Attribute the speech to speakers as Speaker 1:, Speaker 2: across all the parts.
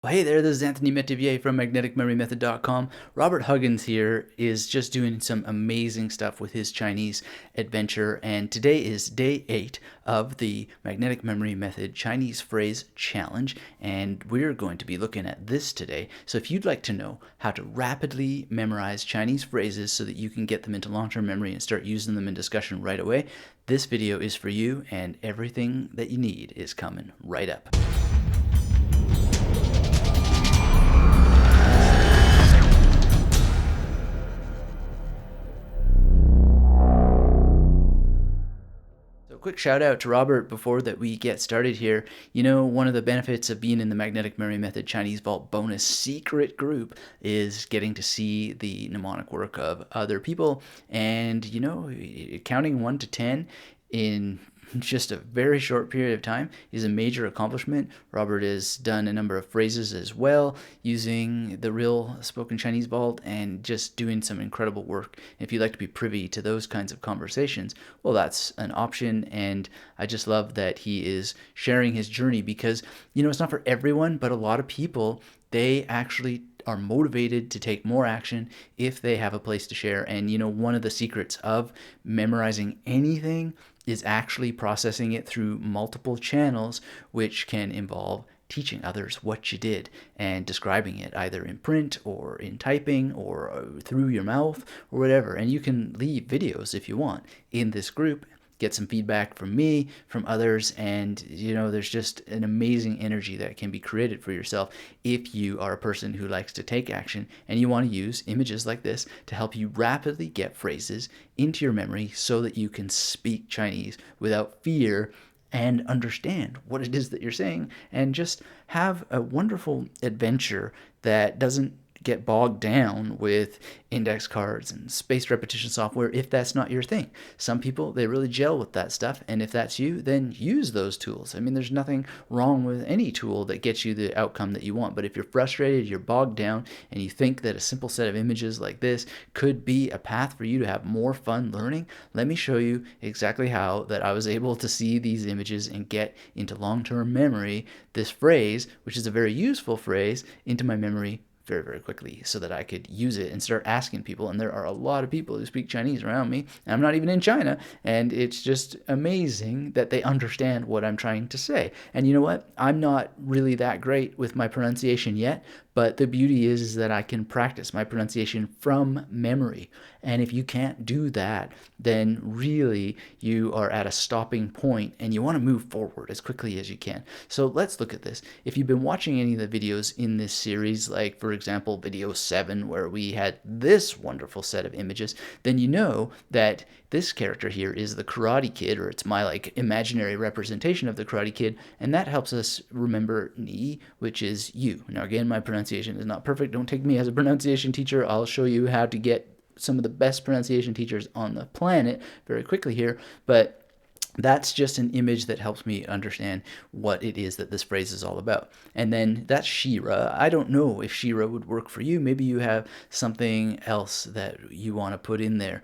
Speaker 1: Well, hey there, this is Anthony Metivier from magneticmemorymethod.com. Robert Huggins here is just doing some amazing stuff with his Chinese adventure, and today is day 8 of the Magnetic Memory Method Chinese Phrase Challenge, and we're going to be looking at this today. So if you'd like to know how to rapidly memorize Chinese phrases so that you can get them into long-term memory and start using them in discussion right away, this video is for you, and everything that you need is coming right up. So quick shout out to Robert before that we get started here. You know, one of the benefits of being in the Magnetic Memory Method Chinese Vault bonus secret group is getting to see the mnemonic work of other people. And, you know, counting 1 to 10 in just a very short period of time is a major accomplishment. Robert has done a number of phrases as well using the real spoken Chinese vault and just doing some incredible work. If you'd like to be privy to those kinds of conversations, well, that's an option. And I just love that he is sharing his journey because, you know, it's not for everyone, but a lot of people, they actually are motivated to take more action if they have a place to share. And, you know, one of the secrets of memorizing anything is actually processing it through multiple channels, which can involve teaching others what you did and describing it either in print or in typing or through your mouth or whatever. And you can leave videos if you want in this group, get some feedback from me, from others, and you know, there's just an amazing energy that can be created for yourself if you are a person who likes to take action and you want to use images like this to help you rapidly get phrases into your memory so that you can speak Chinese without fear and understand what it is that you're saying and just have a wonderful adventure that doesn't get bogged down with index cards and spaced repetition software if that's not your thing. Some people, they really gel with that stuff, and if that's you, then use those tools. I mean, there's nothing wrong with any tool that gets you the outcome that you want, but if you're frustrated, you're bogged down, and you think that a simple set of images like this could be a path for you to have more fun learning, let me show you exactly how that I was able to see these images and get into long-term memory this phrase, which is a very useful phrase, into my memory very, very quickly so that I could use it and start asking people. And there are a lot of people who speak Chinese around me, and I'm not even in China, and it's just amazing that they understand what I'm trying to say. And you know what? I'm not really that great with my pronunciation yet, but the beauty is that I can practice my pronunciation from memory. And if you can't do that, then really you are at a stopping point and you want to move forward as quickly as you can. So let's look at this. If you've been watching any of the videos in this series, like for example, video 7, where we had this wonderful set of images, then you know that this character here is the Karate Kid, or it's my like imaginary representation of the Karate Kid, and that helps us remember ni, which is you. Now again, my pronunciation is not perfect. Don't take me as a pronunciation teacher. I'll show you how to get some of the best pronunciation teachers on the planet very quickly here, but that's just an image that helps me understand what it is that this phrase is all about. And then that's Shira. I don't know if Shira would work for you. Maybe you have something else that you want to put in there,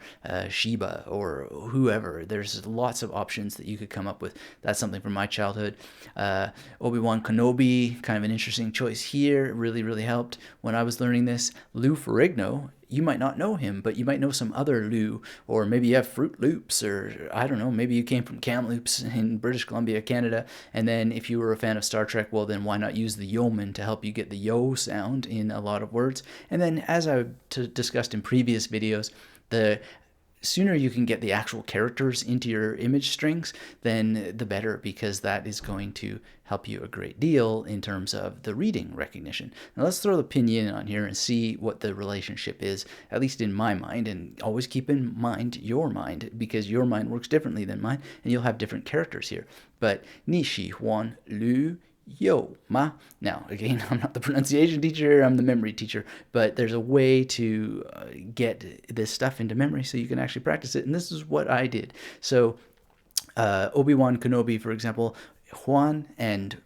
Speaker 1: Shiba or whoever. There's lots of options that you could come up with. That's something from my childhood. Obi-Wan Kenobi, kind of an interesting choice here. Really, really helped when I was learning this. Lou Ferrigno, you might not know him, but you might know some other Lou, or maybe you have Fruit Loops, or I don't know, maybe you came from Kamloops in British Columbia, Canada, and then if you were a fan of Star Trek, well then why not use the yeoman to help you get the yo sound in a lot of words. And then as I discussed in previous videos, the sooner you can get the actual characters into your image strings, then the better, because that is going to help you a great deal in terms of the reading recognition. Now let's throw the pinyin on here and see what the relationship is, at least in my mind, and always keep in mind your mind, because your mind works differently than mine, and you'll have different characters here. But ni shi huan lu yo ma. Now again, I'm not the pronunciation teacher, I'm the memory teacher, but there's a way to get this stuff into memory so you can actually practice it, and this is what I did. So Obi-Wan Kenobi, for example, Juan and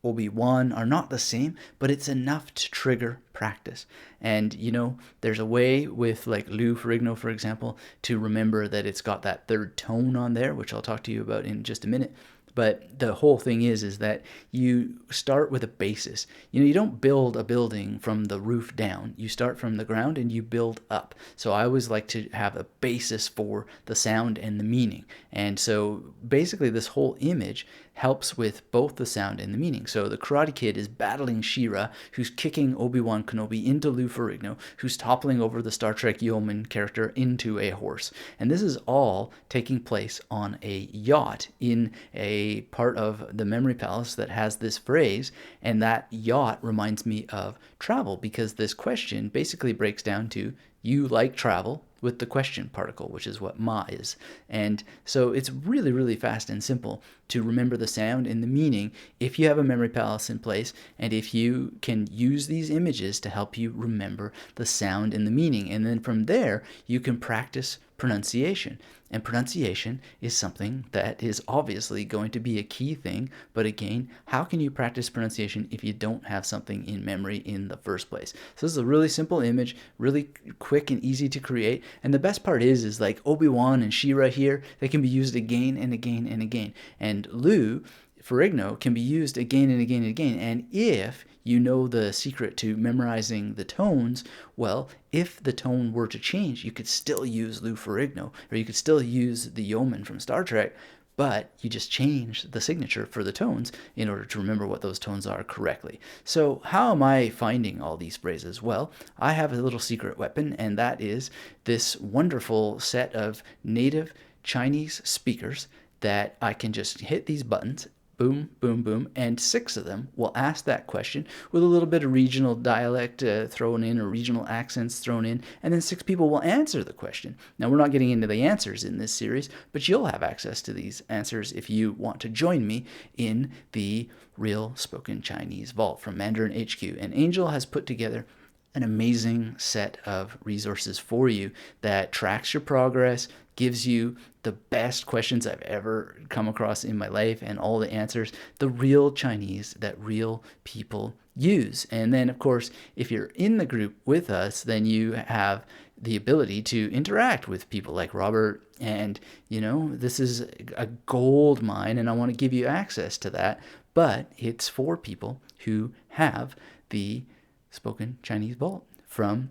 Speaker 1: Obi-Wan are not the same, but it's enough to trigger practice. And you know, there's a way with like Lou Ferrigno, for example, to remember that it's got that third tone on there, which I'll talk to you about in just a minute. But the whole thing is that you start with a basis. You don't build a building from the roof down. You start from the ground and you build up. So I always like to have a basis for the sound and the meaning. And so basically this whole image helps with both the sound and the meaning. So the Karate Kid is battling She-Ra, who's kicking Obi-Wan Kenobi into Lou Ferrigno, who's toppling over the Star Trek yeoman character into a horse. And this is all taking place on a yacht in a part of the Memory Palace that has this phrase, and that yacht reminds me of travel, because this question basically breaks down to, you like travel, with the question particle, which is what ma is. And so it's really, really fast and simple to remember the sound and the meaning if you have a memory palace in place, and if you can use these images to help you remember the sound and the meaning. And then from there, you can practice pronunciation. And pronunciation is something that is obviously going to be a key thing. But again, how can you practice pronunciation if you don't have something in memory in the first place? So this is a really simple image, really quick and easy to create. And the best part is like Obi-Wan and She-Ra here, they can be used again and again and again. And Lou Ferrigno can be used again and again and again. And if you know the secret to memorizing the tones, well, if the tone were to change, you could still use Lou Ferrigno, or you could still use the yeoman from Star Trek, but you just change the signature for the tones in order to remember what those tones are correctly. So how am I finding all these phrases? Well, I have a little secret weapon, and that is this wonderful set of native Chinese speakers that I can just hit these buttons, boom, boom, boom, and 6 of them will ask that question with a little bit of regional dialect thrown in, or regional accents thrown in, and then 6 people will answer the question. Now, we're not getting into the answers in this series, but you'll have access to these answers if you want to join me in the Real Spoken Chinese Vault from Mandarin HQ. And Angel has put together an amazing set of resources for you that tracks your progress, gives you the best questions I've ever come across in my life, and all the answers, the real Chinese that real people use. And then, of course, if you're in the group with us, then you have the ability to interact with people like Robert. And, this is a gold mine, and I want to give you access to that. But it's for people who have the Spoken Chinese Vault from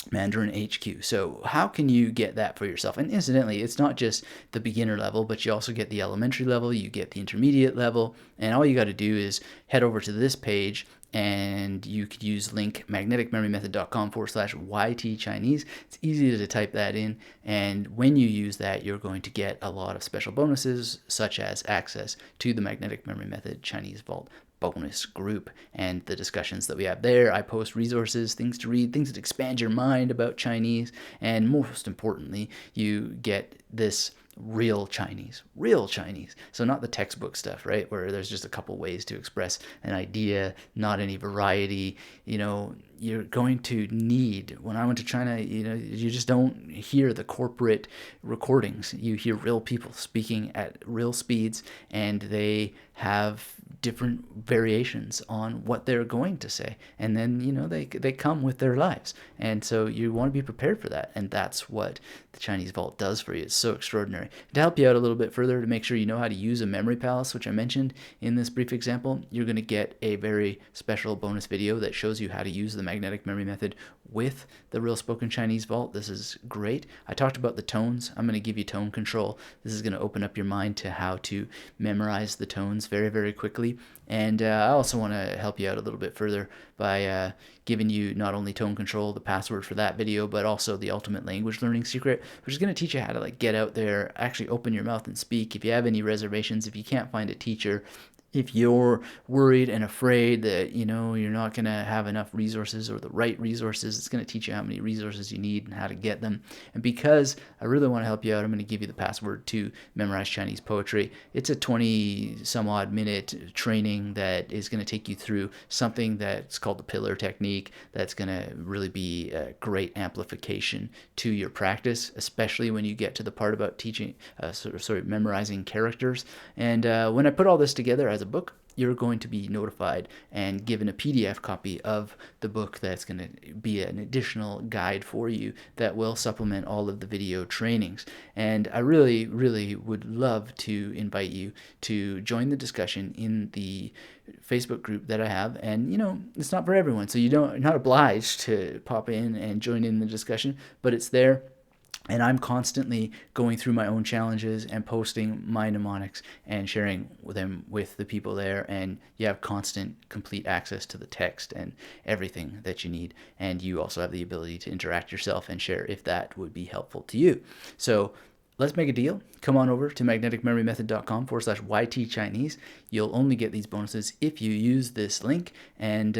Speaker 1: Mandarin HQ. So how can you get that for yourself? And incidentally, it's not just the beginner level, but you also get the elementary level, you get the intermediate level, and all you got to do is head over to this page, and you could use link magneticmemorymethod.com/YT Chinese. It's easy to type that in, and when you use that, you're going to get a lot of special bonuses, such as access to the Magnetic Memory Method Chinese Vault bonus group and the discussions that we have there. I post resources, things to read, things that expand your mind about Chinese, and most importantly, you get this real Chinese. So not the textbook stuff, right? Where there's just a couple ways to express an idea, not any variety. You're going to need, when I went to China, you just don't hear the corporate recordings. You hear real people speaking at real speeds, and they have different variations on what they're going to say. And then, they come with their lives. And so you want to be prepared for that. And that's what the Chinese Vault does for you. It's so extraordinary. To help you out a little bit further, to make sure you know how to use a memory palace, which I mentioned in this brief example, you're going to get a very special bonus video that shows you how to use the magnetic memory method with the Real Spoken Chinese Vault. This is great. I talked about the tones. I'm going to give you tone control. This is going to open up your mind to how to memorize the tones very, very quickly. And I also want to help you out a little bit further by giving you not only tone control, the password for that video, but also the ultimate language learning secret, which is going to teach you how to get out there, actually open your mouth and speak. If you have any reservations, if you can't find a teacher, if you're worried and afraid that, you're not going to have enough resources or the right resources, it's going to teach you how many resources you need and how to get them. And because I really want to help you out, I'm going to give you the password to memorize Chinese poetry. It's a 20 some odd minute training that is going to take you through something that's called the pillar technique. That's going to really be a great amplification to your practice, especially when you get to the part about teaching, memorizing characters. And when I put all this together as a book, you're going to be notified and given a PDF copy of the book that's going to be an additional guide for you that will supplement all of the video trainings. And I really, really would love to invite you to join the discussion in the Facebook group that I have. And it's not for everyone, so you're not obliged to pop in and join in the discussion, but it's there. And I'm constantly going through my own challenges and posting my mnemonics and sharing them with the people there. And you have constant, complete access to the text and everything that you need. And you also have the ability to interact yourself and share if that would be helpful to you. So let's make a deal. Come on over to magneticmemorymethod.com/YT Chinese. You'll only get these bonuses if you use this link. And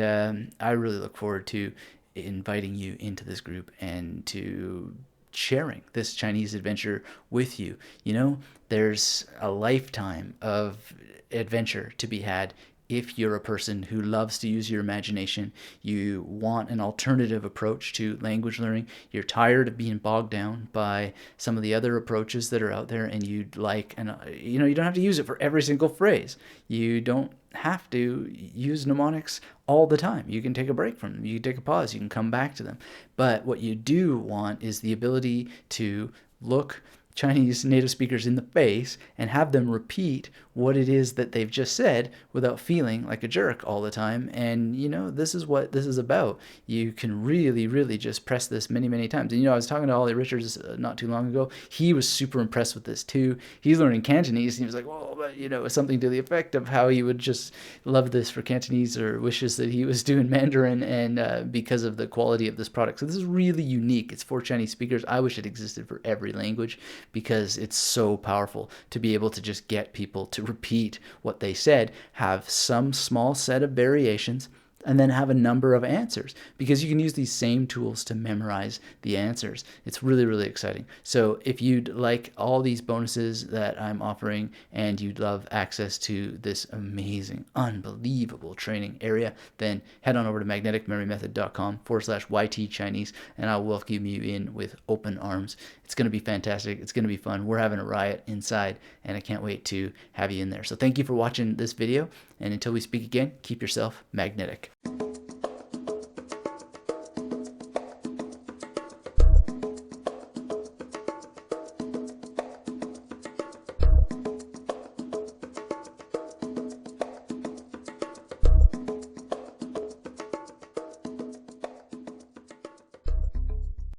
Speaker 1: I really look forward to inviting you into this group and to sharing this Chinese adventure with you. There's a lifetime of adventure to be had if you're a person who loves to use your imagination, you want an alternative approach to language learning, you're tired of being bogged down by some of the other approaches that are out there, and you'd like, and you don't have to use it for every single phrase. You don't have to use mnemonics all the time. You can take a break from them. You can take a pause. You can come back to them. But what you do want is the ability to look Chinese native speakers in the face and have them repeat what it is that they've just said without feeling like a jerk all the time. And this is what this is about. You can really, really just press this many, many times. And I was talking to Ollie Richards not too long ago. He was super impressed with this too. He's learning Cantonese, and he was like, "Oh, but something to the effect of how he would just love this for Cantonese, or wishes that he was doing Mandarin, and because of the quality of this product." So this is really unique. It's for Chinese speakers. I wish it existed for every language, because it's so powerful to be able to just get people to repeat what they said, have some small set of variations, and then have a number of answers, because you can use these same tools to memorize the answers. It's really, really exciting. So if you'd like all these bonuses that I'm offering, and you'd love access to this amazing, unbelievable training area, then head on over to magneticmemorymethod.com/YT Chinese, and I'll welcome you in with open arms. It's going to be fantastic. It's going to be fun. We're having a riot inside, and I can't wait to have you in there. So thank you for watching this video, and until we speak again, keep yourself magnetic.